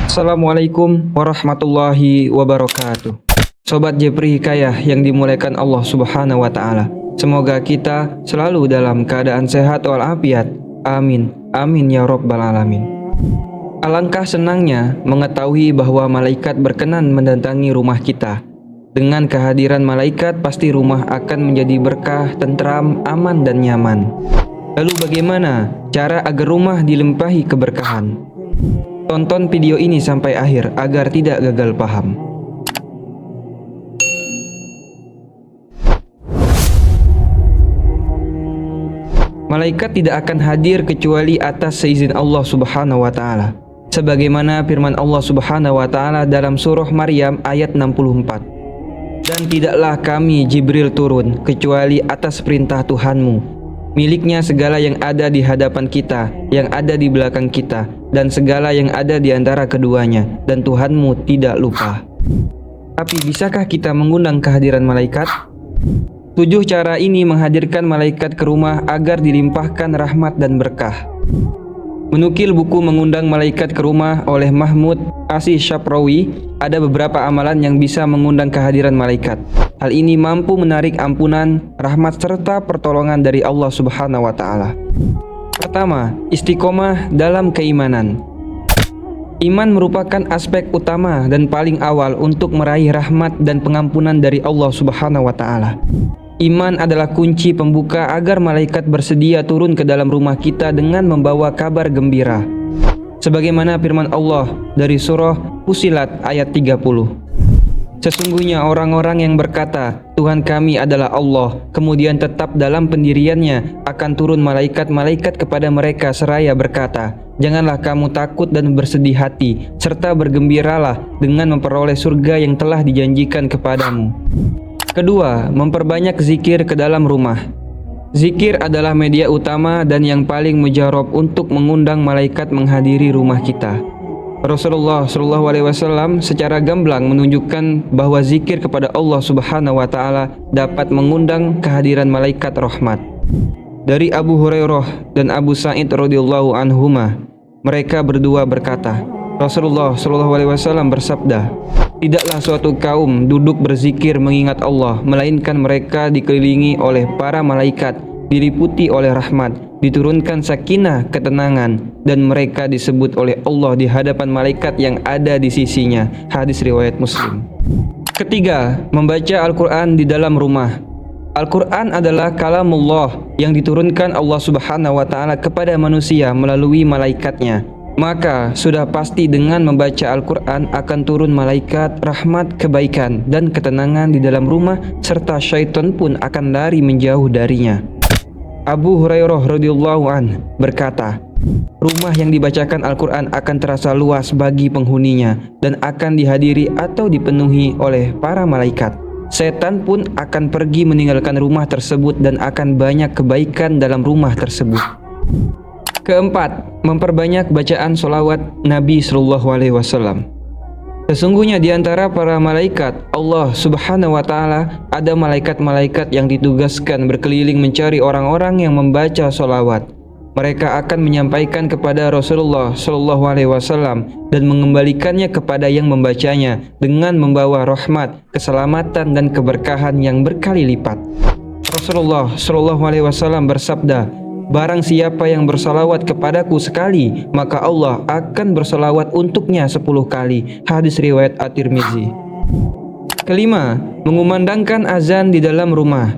Assalamualaikum warahmatullahi wabarakatuh. Sobat Jepri Hikayah yang dimuliakan Allah Subhanahu wa taala. Semoga kita selalu dalam keadaan sehat walafiat. Amin. Amin ya rabbal alamin. Alangkah senangnya mengetahui bahwa malaikat berkenan mendatangi rumah kita. Dengan kehadiran malaikat pasti rumah akan menjadi berkah, tentram, aman dan nyaman. Lalu bagaimana cara agar rumah dilimpahi keberkahan? Tonton video ini sampai akhir agar tidak gagal paham. Malaikat tidak akan hadir kecuali atas seizin Allah Subhanahu wa taala. Sebagaimana firman Allah Subhanahu wa taala dalam surah Maryam ayat 64. Dan tidaklah kami Jibril turun kecuali atas perintah Tuhanmu. Miliknya segala yang ada di hadapan kita, yang ada di belakang kita, dan segala yang ada di antara keduanya, dan Tuhanmu tidak lupa. Tapi bisakah kita mengundang kehadiran malaikat? 7 cara ini menghadirkan malaikat ke rumah agar dilimpahkan rahmat dan berkah. Menukil buku Mengundang Malaikat ke Rumah oleh Mahmud Asy-Syaprawi, ada beberapa amalan yang bisa mengundang kehadiran malaikat. Hal ini mampu menarik ampunan, rahmat serta pertolongan dari Allah Subhanahu wa taala. Pertama, istiqomah dalam keimanan. Iman merupakan aspek utama dan paling awal untuk meraih rahmat dan pengampunan dari Allah Subhanahu wa taala. Iman adalah kunci pembuka agar malaikat bersedia turun ke dalam rumah kita dengan membawa kabar gembira. Sebagaimana firman Allah dari surah Fussilat ayat 30. Sesungguhnya orang-orang yang berkata, Tuhan kami adalah Allah, kemudian tetap dalam pendiriannya, akan turun malaikat-malaikat kepada mereka seraya berkata, janganlah kamu takut dan bersedih hati, serta bergembiralah dengan memperoleh surga yang telah dijanjikan kepadamu. Kedua, memperbanyak zikir ke dalam rumah. Zikir adalah media utama dan yang paling mujarab untuk mengundang malaikat menghadiri rumah kita. Rasulullah SAW secara gamblang menunjukkan bahwa zikir kepada Allah Subhanahu wa taala dapat mengundang kehadiran malaikat rahmat. Dari Abu Hurairah dan Abu Sa'id radhiyallahu anhuma, mereka berdua berkata, Rasulullah SAW bersabda, tidaklah suatu kaum duduk berzikir mengingat Allah, melainkan mereka dikelilingi oleh para malaikat, diliputi oleh rahmat, diturunkan sakinah, ketenangan, dan mereka disebut oleh Allah di hadapan malaikat yang ada di sisinya. Hadis riwayat Muslim. Ketiga, membaca Al-Quran di dalam rumah. Al-Quran adalah kalamullah yang diturunkan Allah Subhanahu wa taala kepada manusia melalui malaikatnya. Maka sudah pasti dengan membaca Al-Quran akan turun malaikat, rahmat, kebaikan, dan ketenangan di dalam rumah, serta syaitan pun akan lari menjauh darinya. Abu Hurairah radhiyallahu an berkata, rumah yang dibacakan Al-Quran akan terasa luas bagi penghuninya dan akan dihadiri atau dipenuhi oleh para malaikat. Setan pun akan pergi meninggalkan rumah tersebut dan akan banyak kebaikan dalam rumah tersebut. Keempat, memperbanyak bacaan sholawat Nabi SAW. Sesungguhnya di antara para malaikat Allah Subhanahu wa taala ada malaikat-malaikat yang ditugaskan berkeliling mencari orang-orang yang membaca sholawat. Mereka akan menyampaikan kepada Rasulullah SAW dan mengembalikannya kepada yang membacanya dengan membawa rahmat, keselamatan dan keberkahan yang berkali lipat. Rasulullah SAW bersabda, barang siapa yang bersalawat kepadaku sekali, maka Allah akan bersalawat untuknya 10 kali. Hadis riwayat At-Tirmizi. Kelima, mengumandangkan azan di dalam rumah.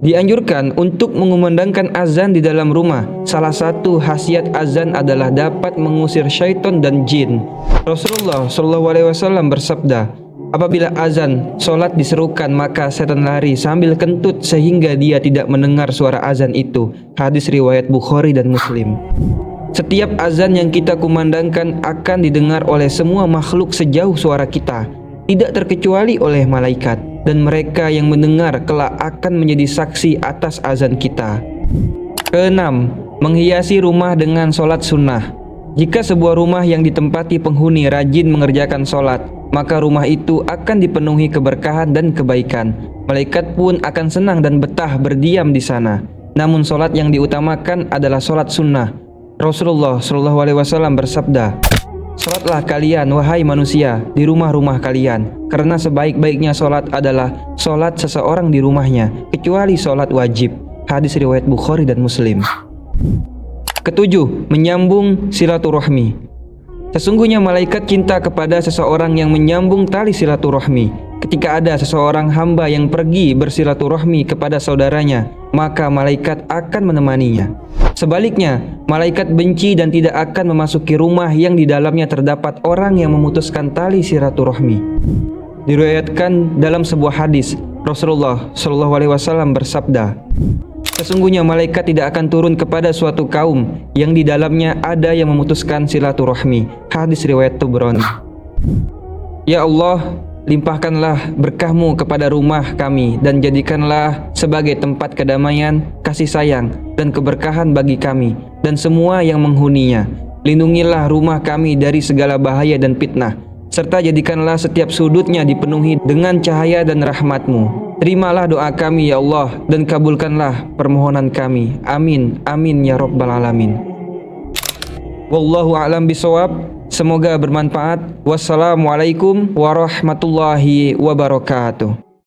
Dianjurkan untuk mengumandangkan azan di dalam rumah. Salah satu khasiat azan adalah dapat mengusir syaitan dan jin. Rasulullah SAW bersabda, apabila azan solat diserukan maka setan lari sambil kentut sehingga dia tidak mendengar suara azan itu. Hadis riwayat Bukhari dan Muslim. Setiap azan yang kita kumandangkan akan didengar oleh semua makhluk sejauh suara kita, tidak terkecuali oleh malaikat, dan mereka yang mendengar kelak akan menjadi saksi atas azan kita. Keenam, menghiasi rumah dengan solat sunnah. Jika sebuah rumah yang ditempati penghuni rajin mengerjakan solat, maka rumah itu akan dipenuhi keberkahan dan kebaikan. Malaikat pun akan senang dan betah berdiam di sana. Namun solat yang diutamakan adalah solat sunnah. Rasulullah SAW bersabda, Salatlah kalian, wahai manusia, di rumah-rumah kalian, karena sebaik-baiknya salat adalah salat seseorang di rumahnya, kecuali salat wajib. Hadis riwayat Bukhari dan Muslim. Ketujuh, menyambung silaturahmi. Sesungguhnya malaikat cinta kepada seseorang yang menyambung tali silaturahmi. Ketika ada seseorang hamba yang pergi bersilaturahmi kepada saudaranya, maka malaikat akan menemaninya. Sebaliknya, malaikat benci dan tidak akan memasuki rumah yang di dalamnya terdapat orang yang memutuskan tali silaturahmi. Diriwayatkan dalam sebuah hadis, Rasulullah SAW bersabda, sesungguhnya malaikat tidak akan turun kepada suatu kaum yang di dalamnya ada yang memutuskan silaturahmi. Hadis riwayat Tabrani. Ya Allah, limpahkanlah berkah-Mu kepada rumah kami dan jadikanlah sebagai tempat kedamaian, kasih sayang, dan keberkahan bagi kami dan semua yang menghuninya. Lindungilah rumah kami dari segala bahaya dan fitnah, serta jadikanlah setiap sudutnya dipenuhi dengan cahaya dan rahmat-Mu. Terimalah doa kami ya Allah dan kabulkanlah permohonan kami. Amin, amin ya rabbal alamin. Wallahu a'lam bishawab. Semoga bermanfaat. Wassalamualaikum warahmatullahi wabarakatuh.